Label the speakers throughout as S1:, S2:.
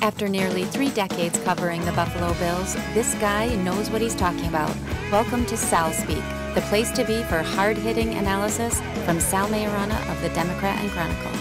S1: After nearly 3 decades covering the Buffalo Bills, this guy knows what he's talking about. Welcome to Sal Speak, the place to be for hard-hitting analysis from Sal Maiorana of the Democrat and Chronicle.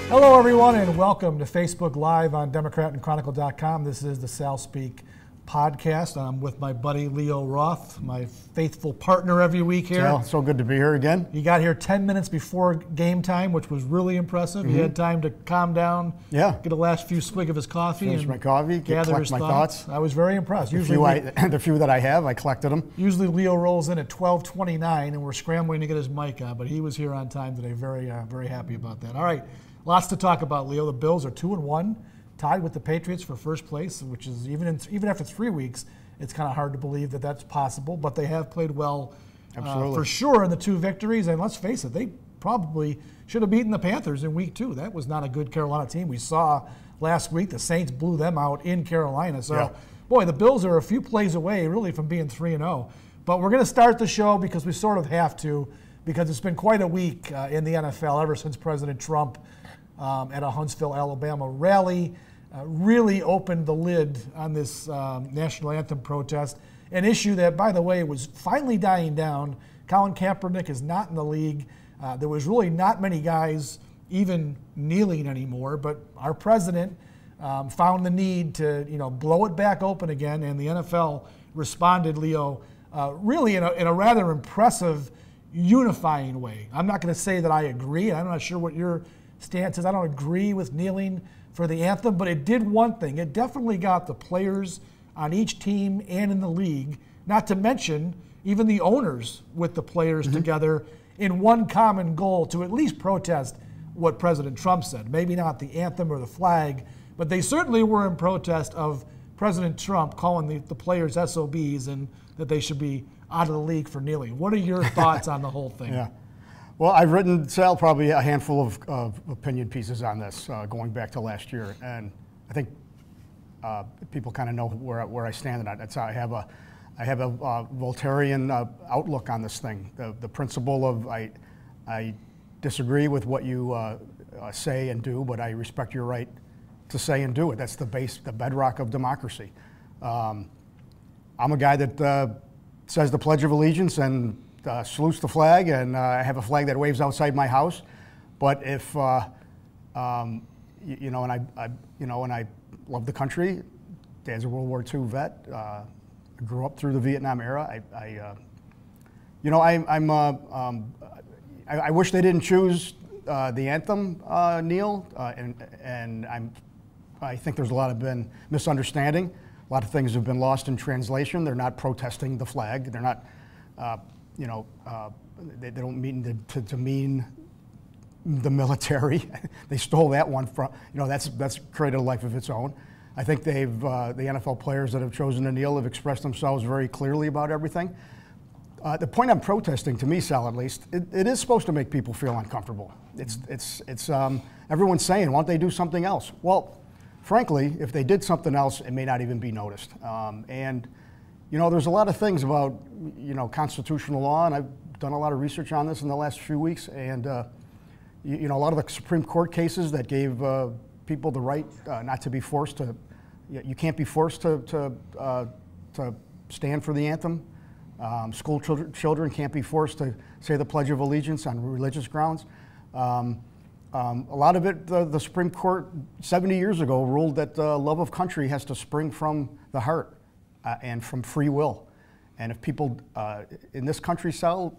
S2: Hello, everyone, and welcome to Facebook Live on DemocratandChronicle.com. This is the Sal Speak podcast. I'm with my buddy Leo Roth, my faithful partner every week here.
S3: So good to be here again.
S2: You got here 10 minutes before game time, which was really impressive. Mm-hmm. You had time to calm down, get the last few swig of his coffee.
S3: Finish my coffee, collect my thoughts.
S2: I was very impressed.
S3: The few that I have, I collected them.
S2: Usually Leo rolls in at 12:29, and we're scrambling to get his mic on, but he was here on time today. Very happy about that. All right, lots to talk about, Leo. The Bills are 2-1. Tied with the Patriots for first place, which is even after 3 weeks, it's kind of hard to believe that that's possible. But they have played well, for sure, in the 2 victories. And let's face it, they probably should have beaten the Panthers in week 2. That was not a good Carolina team. We saw last week the Saints blew them out in Carolina. So, boy, the Bills are a few plays away, really, from being 3-0. But we're going to start the show because we sort of have to, because it's been quite a week in the NFL ever since President Trump at a Huntsville, Alabama rally really opened the lid on this national anthem protest, an issue that, by the way, was finally dying down. Colin Kaepernick is not in the league. There was really not many guys even kneeling anymore, but our president found the need to blow it back open again, and the NFL responded, Leo, really in a rather impressive, unifying way. I'm not going to say that I agree. I'm not sure what your stance is. I don't agree with kneeling for the anthem, but it did one thing. It definitely got the players on each team and in the league, not to mention even the owners with the players together in one common goal to at least protest what President Trump said. Maybe not the anthem or the flag, but they certainly were in protest of President Trump calling the players SOBs and that they should be out of the league for kneeling. What are your thoughts on the whole thing?
S3: Well, I've written, Sal, probably a handful of opinion pieces on this going back to last year, and I think people kind of know where I stand on it. That's how I have a Voltairean outlook on this thing. The principle of I disagree with what you say and do, but I respect your right to say and do it. That's the bedrock of democracy. I'm a guy that says the Pledge of Allegiance and salutes the flag, and I have a flag that waves outside my house. But if and I love the country. Dad's a World War II vet. I grew up through the Vietnam era. I wish they didn't choose the anthem, Neil, and I think there's a lot of been misunderstanding. A lot of things have been lost in translation. They're not protesting the flag. They're not. They don't mean to demean the military. They stole that one from, that's created a life of its own. I think the NFL players that have chosen to kneel have expressed themselves very clearly about everything. The point I'm protesting, to me, Sal, at least, it is supposed to make people feel uncomfortable. It's everyone's saying, why don't they do something else? Well, frankly, if they did something else, it may not even be noticed. There's a lot of things about, constitutional law, and I've done a lot of research on this in the last few weeks, and, a lot of the Supreme Court cases that gave people the right not to be forced to, you can't be forced to stand for the anthem. School children can't be forced to say the Pledge of Allegiance on religious grounds. A lot of it, the Supreme Court 70 years ago ruled that love of country has to spring from the heart. And from free will. And if people in this country, Sal,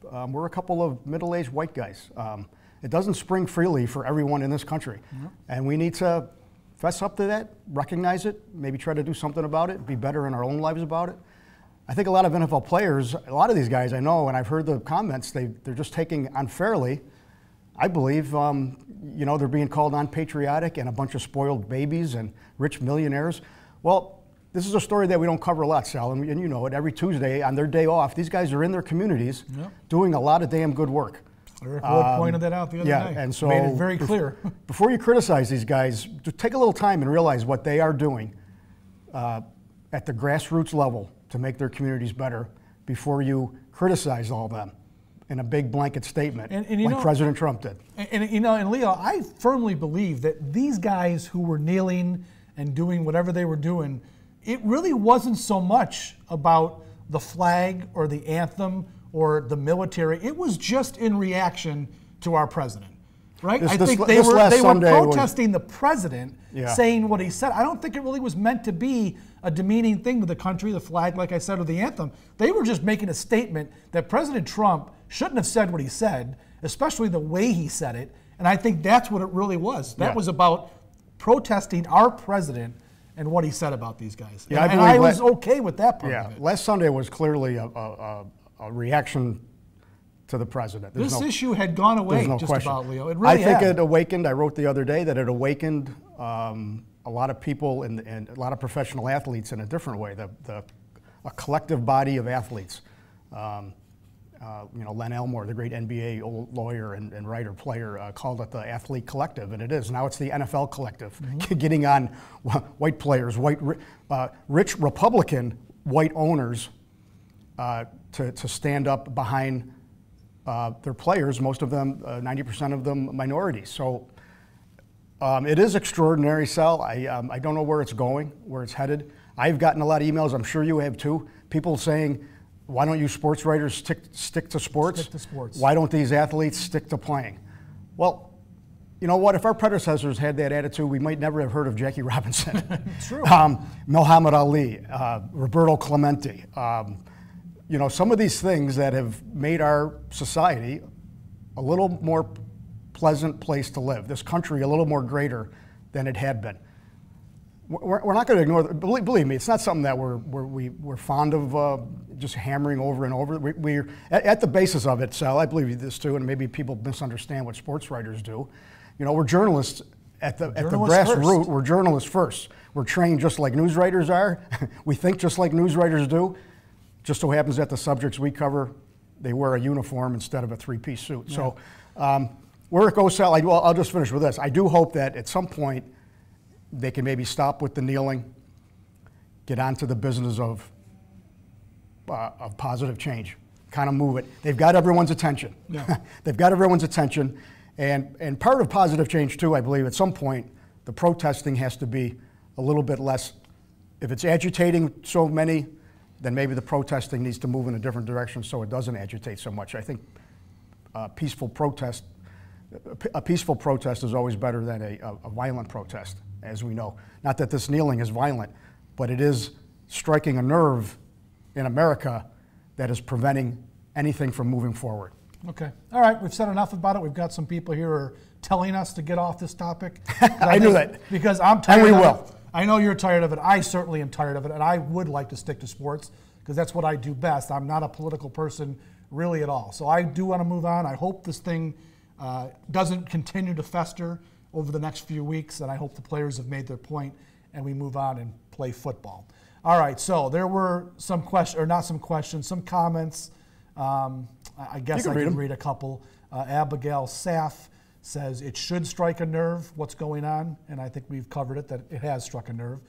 S3: we're a couple of middle-aged white guys. It doesn't spring freely for everyone in this country. And we need to fess up to that, recognize it, maybe try to do something about it, be better in our own lives about it. I think a lot of NFL players, a lot of these guys I know, and I've heard the comments, they're just taking unfairly. I believe, they're being called unpatriotic and a bunch of spoiled babies and rich millionaires. Well, this is a story that we don't cover a lot, Sal, and you know it. Every Tuesday on their day off, these guys are in their communities doing a lot of damn good work.
S2: Eric Wood pointed that out the other day.
S3: And so
S2: made it very clear.
S3: Before you criticize these guys, just take a little time and realize what they are doing at the grassroots level to make their communities better before you criticize all of them. in a big blanket statement,
S2: and
S3: like President Trump did.
S2: And Leo, I firmly believe that these guys who were kneeling and doing whatever they were doing, it really wasn't so much about the flag or the anthem or the military. It was just in reaction to our president, right? I think they were protesting the president saying what he said. I don't think it really was meant to be a demeaning thing with the country, the flag, like I said, or the anthem. They were just making a statement that President Trump shouldn't have said what he said, especially the way he said it. And I think that's what it really was. That was about protesting our president and what he said about these guys.
S3: Yeah,
S2: and I was okay with that part of it.
S3: Last Sunday was clearly a reaction to the president.
S2: This issue had gone away just
S3: question
S2: about, Leo. It really
S3: I think it awakened, I wrote the other day that it awakened a lot of people and a lot of professional athletes in a different way, a collective body of athletes. Len Elmore, the great NBA old lawyer and writer, player, called it the athlete collective, and it is. Now it's the NFL collective, getting on white players, rich Republican white owners to stand up behind their players, most of them, 90% of them minorities. So it is extraordinary, Sal. I don't know where it's going, where it's headed. I've gotten a lot of emails, I'm sure you have too, people saying, why don't you sports writers stick to sports?
S2: Stick to sports. Why
S3: don't these athletes stick to playing? Well, you know what? If our predecessors had that attitude, we might never have heard of Jackie Robinson.
S2: True.
S3: Muhammad Ali, Roberto Clemente. Some of these things that have made our society a little more pleasant place to live, this country a little more greater than it had been. We're not going to ignore. Believe me, it's not something that we're fond of just hammering over and over. We're at the basis of it, Sal. I believe this too, and maybe people misunderstand what sports writers do. We're journalists at the grassroots. We're journalists first. We're trained just like news writers are. We think just like news writers do. Just so happens that the subjects we cover, they wear a uniform instead of a three-piece suit. Yeah. So where it goes, Sal. I'll just finish with this. I do hope that at some point they can maybe stop with the kneeling, get on to the business of positive change, kind of move it. They've got everyone's attention. Yeah. They've got everyone's attention. And part of positive change, too, I believe, at some point, the protesting has to be a little bit less. If it's agitating so many, then maybe the protesting needs to move in a different direction so it doesn't agitate so much. I think a peaceful protest is always better than a violent protest, as we know. Not that this kneeling is violent, but it is striking a nerve in America that is preventing anything from moving forward.
S2: Okay. All right. We've said enough about it. We've got some people here who are telling us to get off this topic.
S3: I knew that.
S2: Because I'm tired of it.
S3: And we will.
S2: I know you're tired of it. I certainly am tired of it. And I would like to stick to sports because that's what I do best. I'm not a political person really at all. So I do want to move on. I hope this thing doesn't continue to fester over the next few weeks. And I hope the players have made their point and we move on and play football. All right. So there were some questions, or not some questions, some comments. I guess I can read a couple. Abigail Saff says it should strike a nerve what's going on, and I think we've covered it, that it has struck a nerve.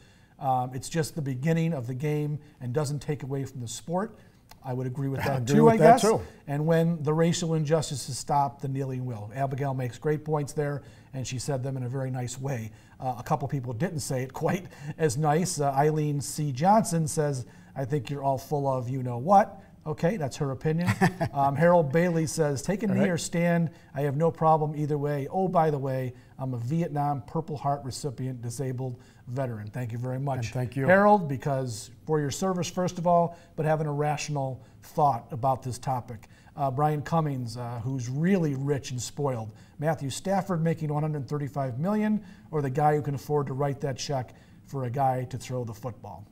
S2: It's just the beginning of the game and doesn't take away from the sport. I would agree with that too, I guess. And when the racial injustices stop, the kneeling will. Abigail makes great points there, and she said them in a very nice way. A couple people didn't say it quite as nice. Eileen C. Johnson says, I think you're all full of you-know-what. Okay, that's her opinion. Harold Bailey says, take a knee or stand. I have no problem either way. Oh, by the way, I'm a Vietnam Purple Heart recipient, disabled veteran. Thank you very much,
S3: and thank you,
S2: Harold, because for your service, first of all, but having a rational thought about this topic. Brian Cummings, who's really rich and spoiled. Matthew Stafford making $135 million, or the guy who can afford to write that check for a guy to throw the football.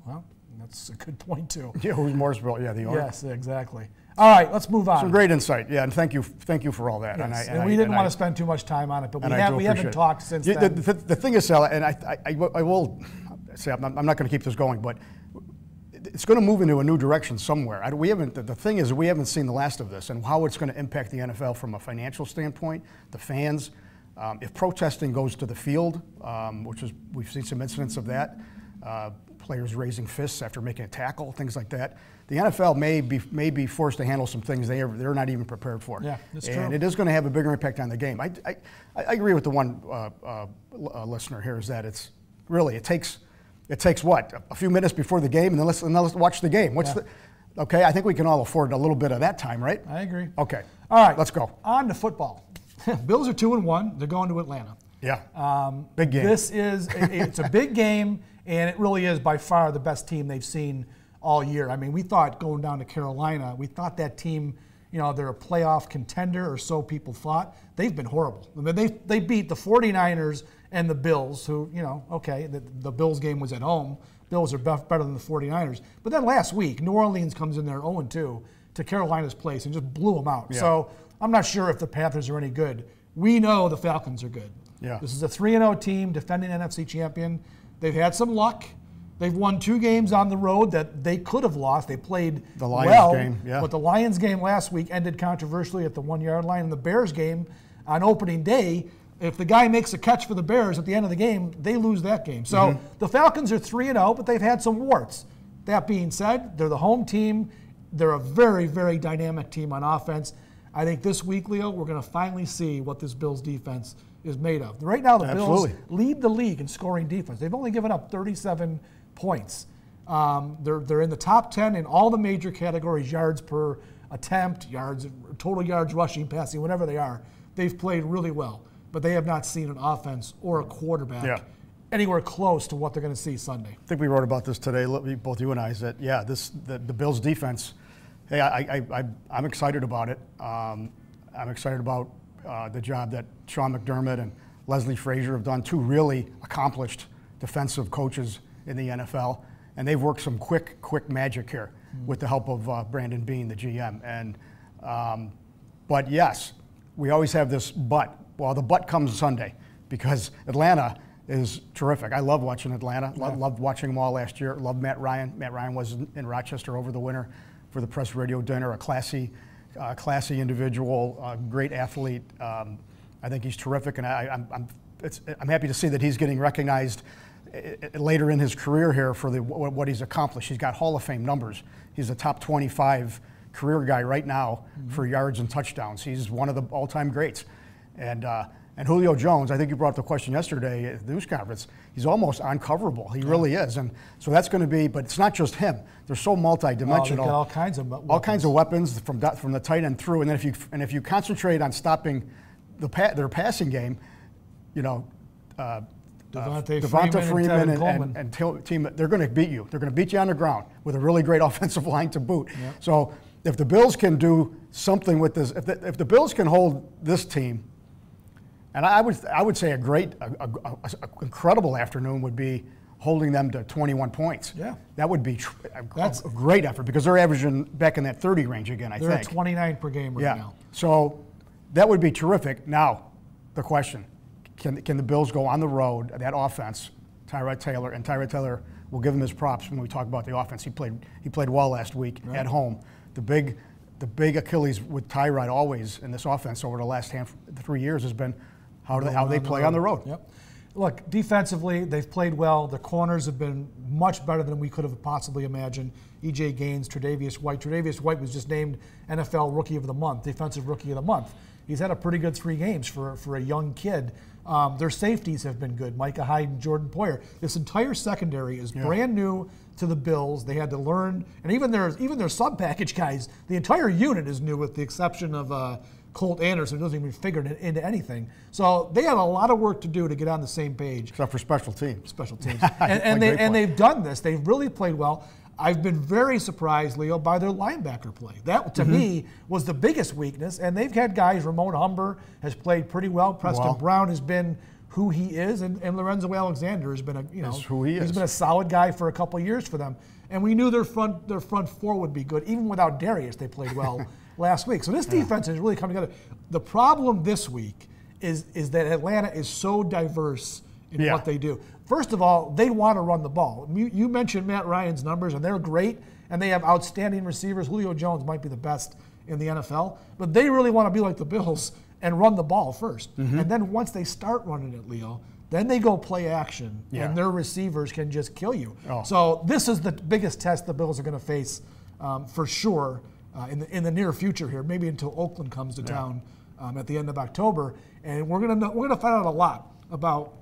S2: Well, that's a good point, too.
S3: Yeah, who's more spoiled? Yeah, the owner.
S2: Yes, exactly. All right, let's move on.
S3: Some great insight. Yeah, and thank you for all that.
S2: Yes. And we didn't want to spend too much time on it, but we haven't talked since then.
S3: The thing is, Sal, and I will say, I'm not going to keep this going, but it's going to move into a new direction somewhere. The thing is, we haven't seen the last of this and how it's going to impact the NFL from a financial standpoint, the fans. If protesting goes to the field, which is, we've seen some incidents of that, players raising fists after making a tackle, things like that. The NFL may be forced to handle some things they're not even prepared for.
S2: Yeah, that's true.
S3: And it is going to have a bigger impact on the game. I agree with the one listener here, is that it takes what, a few minutes before the game, and then let's watch the game. Okay, I think we can all afford a little bit of that time, right?
S2: I agree.
S3: Okay.
S2: All right,
S3: let's go.
S2: On to football. Bills are 2-1. They're going to Atlanta.
S3: Yeah. Big game.
S2: It's a big game, and it really is by far the best team they've seen all year. I mean, we thought going down to Carolina, we thought that team, they're a playoff contender, or so people thought. They've been horrible. I mean, they beat the 49ers and the Bills, who, the Bills game was at home. Bills are better than the 49ers. But then last week, New Orleans comes in there 0-2 to Carolina's place and just blew them out. Yeah. So I'm not sure if the Panthers are any good. We know the Falcons are good.
S3: Yeah.
S2: This is a 3-0 team, defending NFC champion. They've had some luck. They've won 2 games on the road that they could have lost. They played
S3: the Lions game, yeah.
S2: But the Lions game last week ended controversially at the 1-yard line. And the Bears game on opening day, if the guy makes a catch for the Bears at the end of the game, they lose that game. So the Falcons are 3-0, but they've had some warts. That being said, they're the home team. They're a very, very dynamic team on offense. I think this week, Leo, we're going to finally see what this Bills defense is made of. Right now, the Bills lead the league in scoring defense. They've only given up 37 points. They're in the top 10 in all the major categories: yards per attempt, yards, total yards rushing, passing, whatever they are. They've played really well, but they have not seen an offense or a quarterback anywhere close to what they're going to see Sunday.
S3: I think we wrote about this today, both you and I, that the Bills defense. Hey, I'm excited about it. I'm excited about the job that Sean McDermott and Leslie Frazier have done, 2 really accomplished defensive coaches in the NFL, and they've worked some quick magic here with the help of Brandon Beane, the GM. And but yes, we always have this but. Well, the but comes Sunday, because Atlanta is terrific. I love watching Atlanta. Loved watching them all last year. Love Matt Ryan. Matt Ryan was in Rochester over the winter for the press radio dinner. A classy individual, great athlete. I think he's terrific, and I'm happy to see that he's getting recognized later in his career here for what he's accomplished. He's got Hall of Fame numbers. He's a top 25 career guy right now for yards and touchdowns. He's one of the all-time greats. And Julio Jones, I think you brought up the question yesterday at the news conference, he's almost uncoverable. He really is. And so that's going to be, but it's not just him. They're so multidimensional.
S2: They've got all kinds of weapons.
S3: All kinds of weapons from the tight end through. And then if you concentrate on stopping their passing game, Devonta Freeman and team, they're going to beat you. They're going to beat you on the ground with a really great offensive line to boot. Yep. So if the Bills can do something with this, if the Bills can hold this team, and I would say a incredible afternoon would be holding them to 21 points.
S2: Yeah. That
S3: would be that's a great effort, because they're averaging back in that 30 range again, I think.
S2: They're at 29 per game right now.
S3: So that would be terrific. Now, the question, can the Bills go on the road, that offense, Tyrod Taylor will give him his props when we talk about the offense. He played well last week at home. The big Achilles with Tyrod always in this offense over the last 3 years has been how they play on the road.
S2: Yep. Look, defensively, they've played well. The corners have been much better than we could have possibly imagined. E.J. Gaines, Tre'Davious White. Tre'Davious White was just named NFL Rookie of the Month, Defensive Rookie of the Month. He's had a pretty good 3 games for a young kid. Their safeties have been good. Micah Hyde and Jordan Poyer. This entire secondary is brand new to the Bills. They had to learn, and even their sub-package guys, the entire unit is new with the exception of Colt Anderson, who doesn't even figure it into anything. So they had a lot of work to do to get on the same page.
S3: Except for special teams.
S2: and they've done this. They've really played well. I've been very surprised, Leo, by their linebacker play. That, to me, was the biggest weakness. And they've had guys, Ramon Humber has played pretty well. Preston Brown has been who he is. And Lorenzo Alexander has been he's been a solid guy for a couple of years for them. And we knew their front 4 would be good. Even without Darius, they played well last week. So this defense is really coming together. The problem this week is that Atlanta is so diverse in what they do. First of all, they want to run the ball. You mentioned Matt Ryan's numbers, and they're great, and they have outstanding receivers. Julio Jones might be the best in the NFL, but they really want to be like the Bills and run the ball first. And then once they start running it, Leo, then they go play action, and their receivers can just kill you. So this is the biggest test the Bills are going to face for sure in the near future here, maybe until Oakland comes to town at the end of October. And we're gonna find out a lot about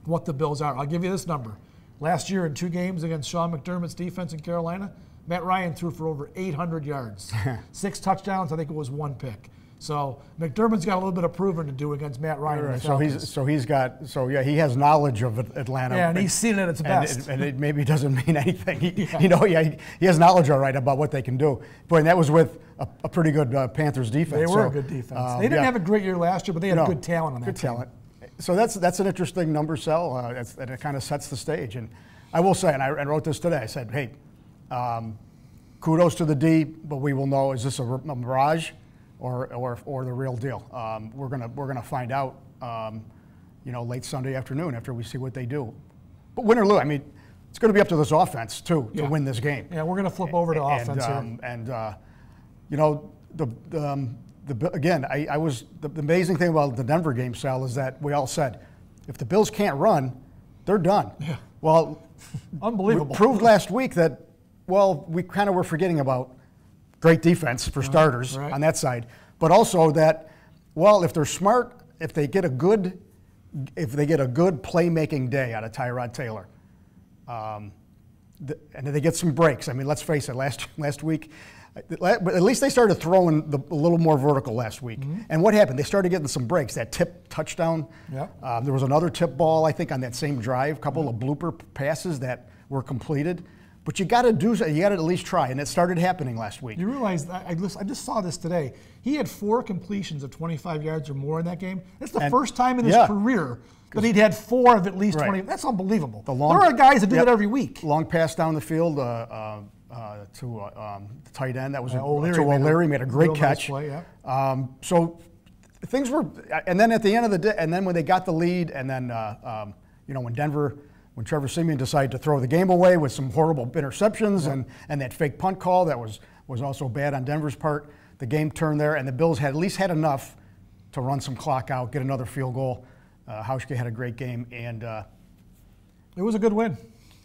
S2: what the Bills are. I'll give you this number. Last year in 2 games against Sean McDermott's defense in Carolina, Matt Ryan threw for over 800 yards, 6 touchdowns. I think it was 1 pick. So McDermott's got a little bit of proving to do against Matt Ryan.
S3: Right. He has knowledge of Atlanta.
S2: Yeah, and he's seen it at its best.
S3: And it maybe doesn't mean anything. He has knowledge, all right, about what they can do. But that was with a pretty good Panthers defense.
S2: They were a good defense. They didn't have a great year last year, but they had good talent on that team.
S3: Talent. So that's an interesting number, Sal. And it kind of sets the stage. And I will say, and I wrote this today. I said, hey, kudos to the D, but we will know, is this a mirage or the real deal? We're gonna find out, late Sunday afternoon after we see what they do. But win or lose, I mean, it's going to be up to this offense too to win this game.
S2: Yeah, we're going to flip over to offense here.
S3: The amazing thing about the Denver game, Sal, is that we all said, if the Bills can't run, they're done.
S2: Yeah.
S3: Well,
S2: unbelievable.
S3: We proved last week that, we kind of were forgetting about great defense for starters on that side, but also that, if they're smart, if they get a good playmaking day out of Tyrod Taylor, and they get some breaks. I mean, let's face it, last week, but at least they started throwing a little more vertical last week. Mm-hmm. And what happened? They started getting some breaks. That tip touchdown. Yeah. There was another tip ball, I think, on that same drive. A couple of blooper passes that were completed. But you got to do. You got to at least try, and it started happening last week.
S2: You realize I just saw this today. He had 4 completions of 25 yards or more in that game. That's the first time in his career that he'd had 4 of at least 20. That's unbelievable. There are guys that do that every week.
S3: Long pass down the field to the tight end. That was
S2: O'Leary
S3: made a great catch.
S2: Nice play,
S3: so things were, and then at the end of the day, and then when they got the lead, and then when Trevor Siemian decided to throw the game away with some horrible interceptions and that fake punt call that was also bad on Denver's part, the game turned there, and the Bills had at least had enough to run some clock out, get another field goal. Hauschka had a great game, and
S2: it was a good win.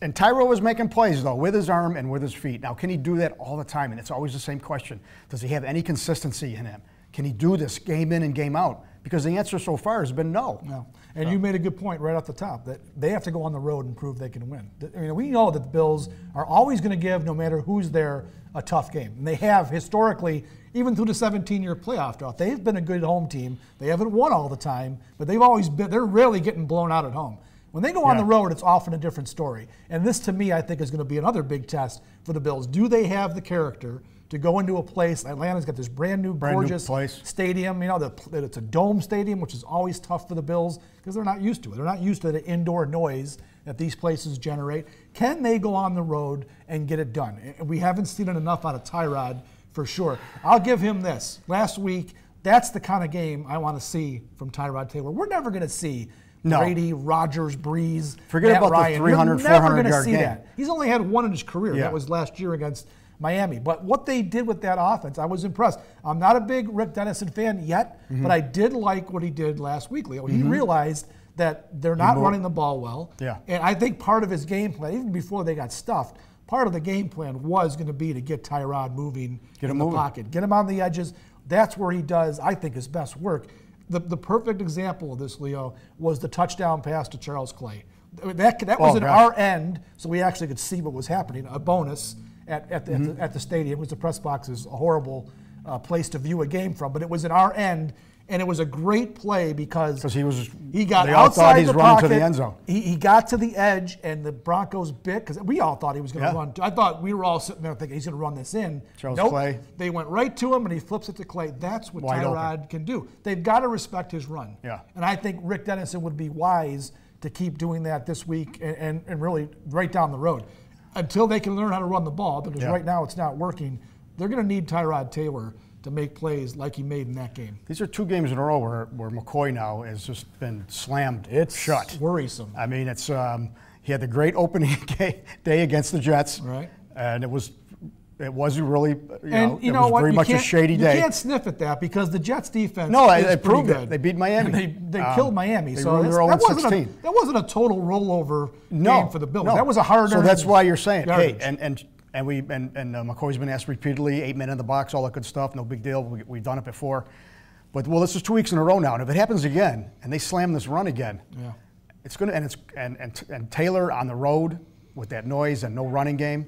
S3: And Tyro was making plays, though, with his arm and with his feet. Now, can he do that all the time? And it's always the same question. Does he have any consistency in him? Can he do this game in and game out? Because the answer so far has been no.
S2: No. And you made a good point right off the top that they have to go on the road and prove they can win. I mean, we know that the Bills are always going to give, no matter who's there, a tough game. And they have historically, even through the 17-year playoff drought, they've been a good home team. They haven't won all the time, but they're rarely getting blown out at home. When they go on the road, it's often a different story. And this, to me, I think is going to be another big test for the Bills. Do they have the character to go into a place? Atlanta's got this brand new gorgeous stadium. It's a dome stadium, which is always tough for the Bills because they're not used to it. They're not used to the indoor noise that these places generate. Can they go on the road and get it done? We haven't seen it enough out of Tyrod for sure. I'll give him this. Last week, that's the kind of game I want to see from Tyrod Taylor. We're never going to see Brady, Rodgers, Breeze,
S3: Forget
S2: Matt
S3: about
S2: Ryan.
S3: the 300,
S2: You're never
S3: 400
S2: going to
S3: yard
S2: see
S3: game.
S2: that. He's only had one in his career. That was last year against Miami. But what they did with that offense, I was impressed. I'm not a big Rick Dennison fan yet, but I did like what he did last week, Leo. He realized that they're not running the ball well.
S3: Yeah.
S2: And I think part of his game plan, even before they got stuffed, part of the game plan was going to be to get Tyrod moving in the pocket. Get him on the edges. That's where he does, I think, his best work. The perfect example of this, Leo, was the touchdown pass to Charles Clay. That was at our end, so we actually could see what was happening. A bonus at the stadium, because the press box is a horrible place to view a game from, but it was at our end, and it was a great play because he got outside the pocket.
S3: To the end zone.
S2: He got to the edge, and the Broncos bit, because we all thought he was going to run. I thought we were all sitting there thinking he's going to run this in.
S3: Charles Clay.
S2: They went right to him, and he flips it to Clay. That's what Tyrod can do. They've got to respect his run.
S3: Yeah.
S2: And I think Rick Dennison would be wise to keep doing that this week and really right down the road. Until they can learn how to run the ball, because right now it's not working, they're going to need Tyrod Taylor to make plays like he made in that game.
S3: These are 2 games in a row where McCoy now has just been slammed shut.
S2: Worrisome.
S3: I mean, it's he had the great opening day against the Jets,
S2: right?
S3: And it It was really,
S2: and
S3: it was very much a shady day.
S2: You can't sniff at that because the Jets defense
S3: they proved
S2: good.
S3: it. They beat Miami.
S2: And they killed Miami.
S3: They
S2: So
S3: that
S2: wasn't a total rollover game for the Bills. That was a hard.
S3: So that's why you're saying,
S2: yardage.
S3: hey, and McCoy's been asked repeatedly, 8 men in the box, all that good stuff, no big deal. We've done it before. But this is 2 weeks in a row now, and if it happens again and they slam this run again, it's going to and Taylor on the road with that noise and no running game.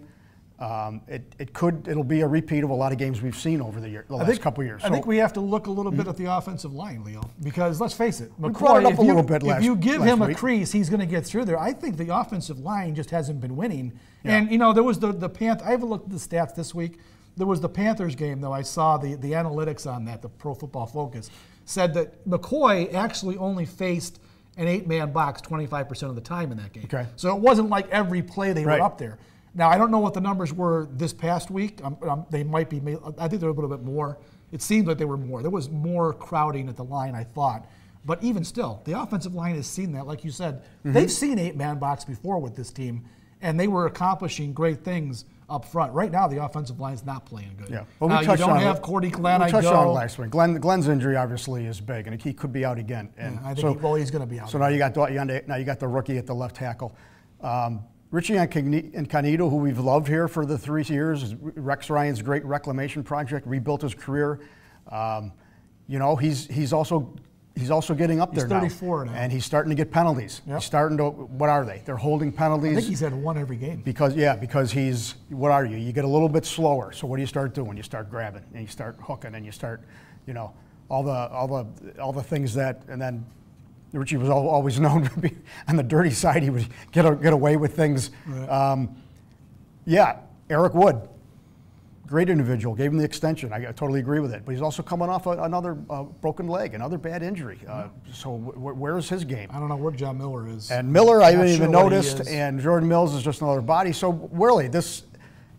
S3: It'll be a repeat of a lot of games we've seen over the last couple of years.
S2: I think we have to look a little bit at the offensive line, Leo, because let's face it,
S3: McCoy, brought it up a little bit
S2: if you give him a crease, he's going to get through there. I think the offensive line just hasn't been winning. Yeah. And there was the Panthers. I haven't looked at the stats this week. There was the Panthers game, though. I saw the analytics on that. The Pro Football Focus said that McCoy actually only faced an 8-man box 25% of the time in that game.
S3: Okay.
S2: So it wasn't like every play they were up there. Now, I don't know what the numbers were this past week. They might be, I think they're a little bit more. It seemed like they were more. There was more crowding at the line, I thought. But even still, the offensive line has seen that. Like you said, they've seen 8-man box before with this team, and they were accomplishing great things up front. Right now, the offensive line is not playing good.
S3: Yeah.
S2: Well, you don't have Cordy Glenn.
S3: We touched on it last week. Glenn's injury obviously is big, and he could be out again. And
S2: I think he's going to be out.
S3: So now you got the rookie at the left tackle. Richie Incognito, who we've loved here for the 3 years, is Rex Ryan's great reclamation project, rebuilt his career. He's also getting up there now.
S2: He's 34 now.
S3: And he's starting to get penalties.
S2: Yep.
S3: He's starting to, what are they? They're holding penalties.
S2: I think he's had one every game.
S3: Because he's, what are you? You get a little bit slower. So what do you start doing? You start grabbing and you start hooking and you start, all the things that, and then Richie was always known to be on the dirty side. He would get away with things. Right. Eric Wood, great individual, gave him the extension. I totally agree with it. But he's also coming off another broken leg, another bad injury. So where's his game?
S2: I don't know where John Miller is.
S3: And Miller, I haven't even noticed. And Jordan Mills is just another body. So really, this,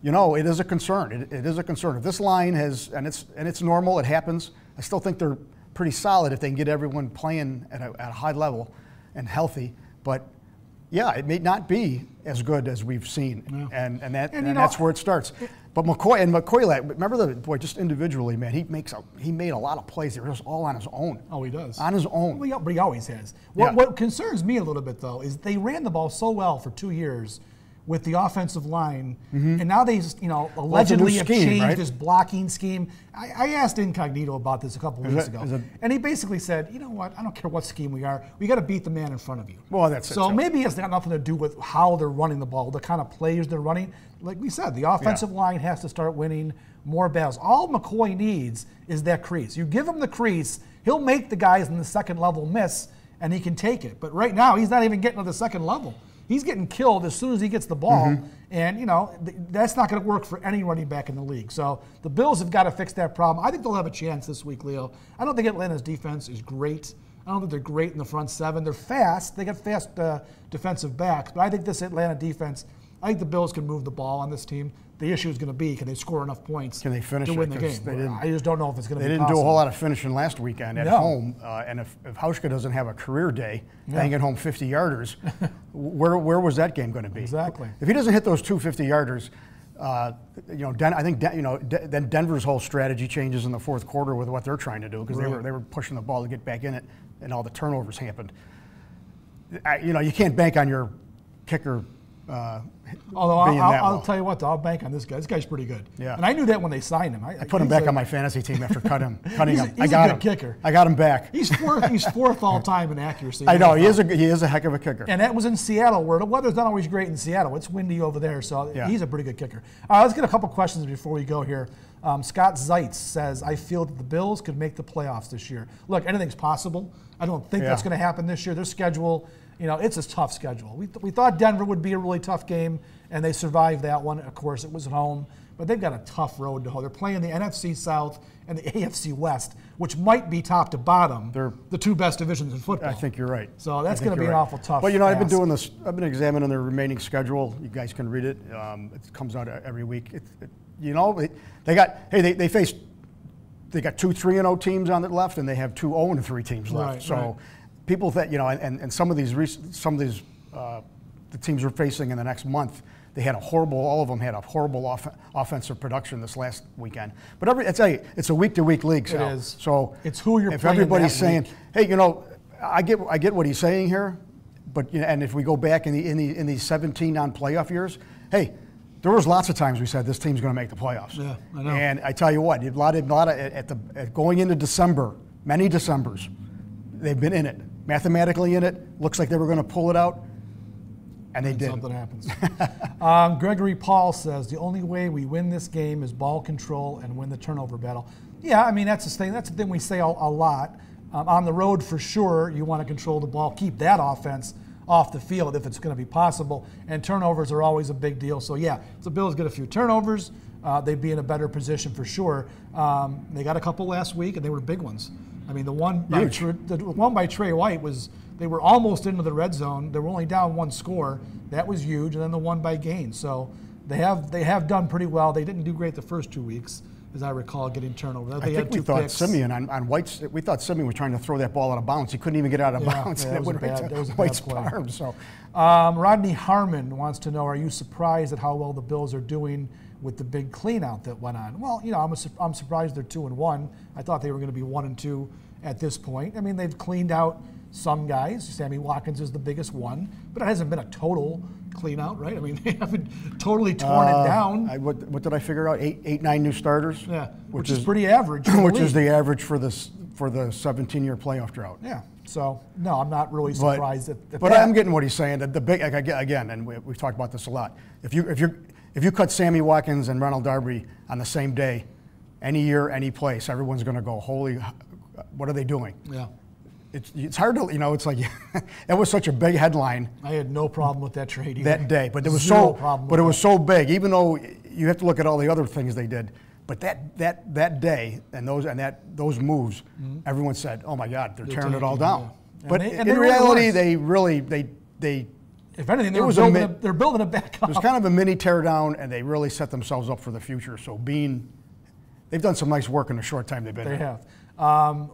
S3: it is a concern. It is a concern. If this line has, and it's normal, it happens. I still think they're pretty solid if they can get everyone playing at a high level and healthy. But yeah, it may not be as good as we've seen, and that's where it starts. But McCoy, remember just individually, man, he made a lot of plays. They were just all on his own.
S2: Oh, he does.
S3: On his own.
S2: But he always has. What concerns me a little bit, though, is they ran the ball so well for 2 years with the offensive line, and now they allegedly have changed this blocking scheme. I asked Incognito about this a couple weeks ago, and he basically said, you know what, I don't care what scheme we got to beat the man in front of you.
S3: Well, that's
S2: so maybe it's got nothing to do with how they're running the ball, the kind of plays they're running. Like we said, the offensive line has to start winning more battles. All McCoy needs is that crease. You give him the crease, he'll make the guys in the second level miss, and he can take it. But right now, he's not even getting to the second level. He's getting killed as soon as he gets the ball, and that's not going to work for any running back in the league. So the Bills have got to fix that problem. I think they'll have a chance this week, Leo. I don't think Atlanta's defense is great. I don't think they're great in the front seven. They're fast. They got fast defensive backs, but I think this Atlanta defense, I think the Bills can move the ball on this team. The issue is going to be, can they score enough points to win the game? I just don't know if it's going to be possible. They didn't
S3: do a whole lot of finishing last weekend at home, and if Hauschka doesn't have a career day, banging home 50-yarders, where was that game going to be?
S2: Exactly.
S3: If he doesn't hit those 2 50-yarders, I think then Denver's whole strategy changes in the fourth quarter with what they're trying to do, because they were pushing the ball to get back in it, and all the turnovers happened. You can't bank on your kicker.
S2: Although I'll tell you what, I'll bank on this guy. This guy's pretty good.
S3: Yeah.
S2: And I knew that when they signed him.
S3: I put him back on my fantasy team after cutting him.
S2: He's a good kicker.
S3: I got him back.
S2: He's fourth all time in accuracy.
S3: I know he is a heck of a kicker.
S2: And that was in Seattle, where the weather's not always great in Seattle. It's windy over there, so he's a pretty good kicker. All right, let's get a couple questions before we go here. Scott Zeitz says, I feel that the Bills could make the playoffs this year. Look, anything's possible. I don't think that's going to happen this year. Their schedule, it's a tough schedule. We thought Denver would be a really tough game, and they survived that one. Of course, it was at home. But they've got a tough road to hoe. They're playing the NFC South and the AFC West, which might be top to bottom. They're the two best divisions in football.
S3: I think you're right.
S2: So that's going to be an awful tough
S3: Well, I've been doing this. I've been examining their remaining schedule. You guys can read it. It comes out every week. They got 2 3-0 teams on their left, and they have 2 0-3 teams left. So people that and some of these the teams we're facing in the next month, They had all of them had a horrible offensive production this last weekend. But I tell you, it's a week-to-week league. So,
S2: it is.
S3: So
S2: it's who you're
S3: if
S2: playing
S3: everybody's
S2: that
S3: saying,
S2: week.
S3: hey, you know, I get what he's saying here, but and if we go back in these 17 non-playoff years, hey, there was lots of times we said this team's going to make the playoffs.
S2: Yeah, I know.
S3: And I tell you what, a lot of going into December, many Decembers, they've been in it, mathematically in it. Looks like they were going to pull it out, and they did.
S2: Something happens. Gregory Paul says the only way we win this game is ball control and win the turnover battle. Yeah, I mean that's the thing. That's the thing we say a lot. On the road, for sure, you want to control the ball, keep that offense off the field if it's going to be possible. And turnovers are always a big deal. So, yeah, if the Bills get a few turnovers, they'd be in a better position for sure. They got a couple last week, and they were big ones. I mean, the one by Trey White was they were almost into the red zone. They were only down one score. That was huge. And then the one by Gaines. So they have done pretty well. They didn't do great the first 2 weeks, as I recall, getting turnovers.
S3: I think we thought Simeon on White's. We thought Simeon was trying to throw that ball out of bounds. He couldn't even get out of bounds.
S2: Yeah, that was a
S3: White's
S2: bad play.
S3: arm. So,
S2: Rodney Harmon wants to know: are you surprised at how well the Bills are doing with the big cleanout that went on? Well, you know, I'm surprised they're 2-1. I thought they were going to be 1-2 at this point. I mean, they've cleaned out some guys. Sammy Watkins is the biggest one, but it hasn't been a total clean out, right? I mean, they haven't totally torn it down.
S3: What did I figure out? 9 new starters.
S2: Yeah, which is pretty average.
S3: Which is the average for the 17-year playoff drought.
S2: Yeah. So no, I'm not really surprised at
S3: but I'm getting what he's saying. The big again, and we've talked about this a lot. If you cut Sammy Watkins and Ronald Darby on the same day, any year, any place, everyone's going to go, holy, what are they doing?
S2: Yeah.
S3: It's hard to, you know, it's like, that was such a big headline.
S2: I had no problem with that trade either.
S3: That day. But it was so big, even though you have to look at all the other things they did. But that day and those moves, everyone said, oh my God, they're tearing it all down. Yeah. But in reality, they
S2: if anything, they're building it back up.
S3: It was kind of a mini teardown, and they really set themselves up for the future. So they've done some nice work in the short time they've been there.
S2: They have.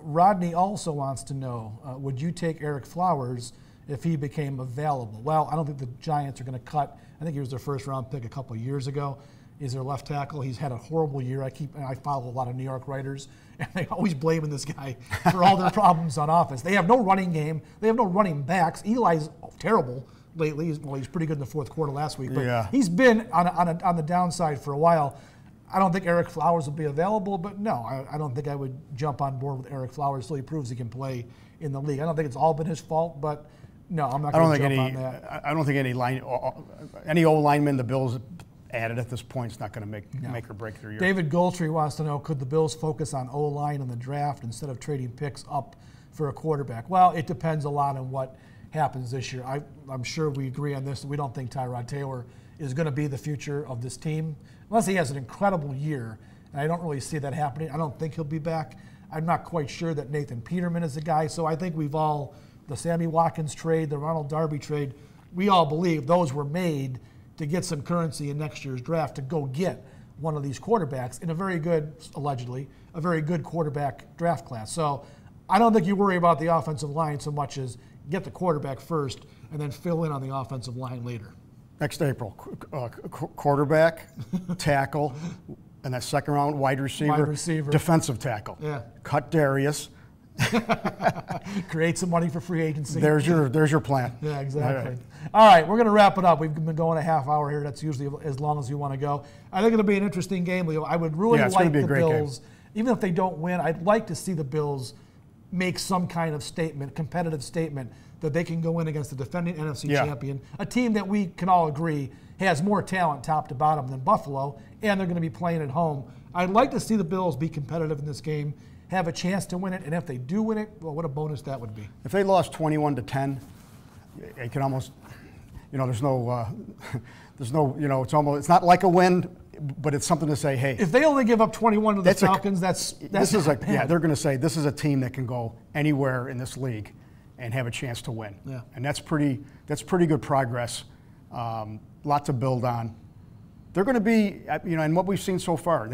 S2: Rodney also wants to know, would you take Eric Flowers if he became available? Well, I don't think the Giants are going to cut. I think he was their first-round pick a couple of years ago. He's their left tackle. He's had a horrible year. I follow a lot of New York writers, and they always blaming this guy for all their problems on offense. They have no running game. They have no running backs. Eli's terrible lately. He's pretty good in the fourth quarter last week, but he's been on the downside for a while. I don't think Eric Flowers will be available, but no, I don't think I would jump on board with Eric Flowers until he proves he can play in the league. I don't think it's all been his fault, but no, I'm not going to jump on that.
S3: I don't think any old lineman the Bills added at this point is not going to make or break their year.
S2: David Goldtree wants to know, could the Bills focus on O-line in the draft instead of trading picks up for a quarterback? Well, it depends a lot on what happens this year. I'm sure we agree on this. We don't think Tyrod Taylor is going to be the future of this team, unless he has an incredible year, and I don't really see that happening. I don't think he'll be back. I'm not quite sure that Nathan Peterman is the guy, so I think the Sammy Watkins trade, the Ronald Darby trade, we all believe those were made to get some currency in next year's draft to go get one of these quarterbacks in allegedly, a very good quarterback draft class. So I don't think you worry about the offensive line so much as get the quarterback first and then fill in on the offensive line later.
S3: Next April, quarterback, tackle, and that second round wide receiver, defensive tackle.
S2: Yeah.
S3: Cut Darius.
S2: Create some money for free agency.
S3: There's your plan.
S2: Yeah, exactly. All right, we're going to wrap it up. We've been going a half hour here. That's usually as long as you want to go. I think it'll be an interesting game, Leo. I would really like the Bills, even if they don't win, I'd like to see the Bills make some kind of statement, competitive statement, that they can go in against the defending NFC champion, a team that we can all agree has more talent top to bottom than Buffalo, and they're going to be playing at home. I'd like to see the Bills be competitive in this game, have a chance to win it, and if they do win it, well, what a bonus that would be.
S3: If they lost 21-10, it can almost, there's no, it's not like a win, but it's something to say, hey.
S2: If they only give up 21 to the Falcons, that's
S3: they're going to say this is a team that can go anywhere in this league and have a chance to win.
S2: Yeah.
S3: And that's pretty good progress. Lot to build on. They're going to be, and what we've seen so far,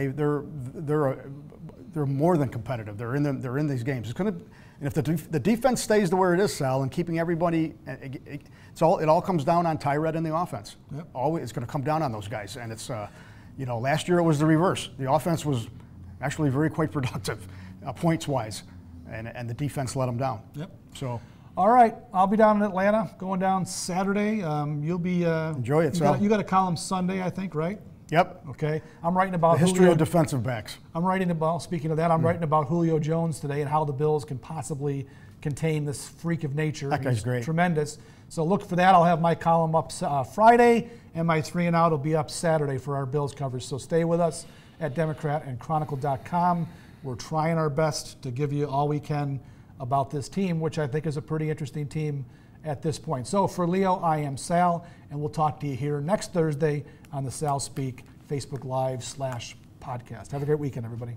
S3: they're more than competitive. They're in these games. It's going to, and if the defense stays to where it is, Sal, and keeping everybody, it all comes down on Tyrod and the offense.
S2: Yep.
S3: Always, it's going to come down on those guys. And it's, last year it was the reverse. The offense was actually quite productive, points wise, and the defense let them down.
S2: Yep.
S3: So.
S2: All right, I'll be down in Atlanta, going down Saturday. You'll be
S3: enjoy it.
S2: You got a column Sunday, I think, right?
S3: Yep.
S2: Okay. I'm writing about
S3: the history of defensive backs.
S2: I'm writing about. Speaking of that, I'm writing about Julio Jones today and how the Bills can possibly contain this freak of nature.
S3: That guy's
S2: He's
S3: great.
S2: Tremendous. So look for that. I'll have my column up Friday, and my 3 and Out will be up Saturday for our Bills coverage. So stay with us at DemocratandChronicle.com. We're trying our best to give you all we can about this team, which I think is a pretty interesting team at this point. So for Leo, I am Sal, and we'll talk to you here next Thursday on the Sal Speak Facebook Live /podcast. Have a great weekend, everybody.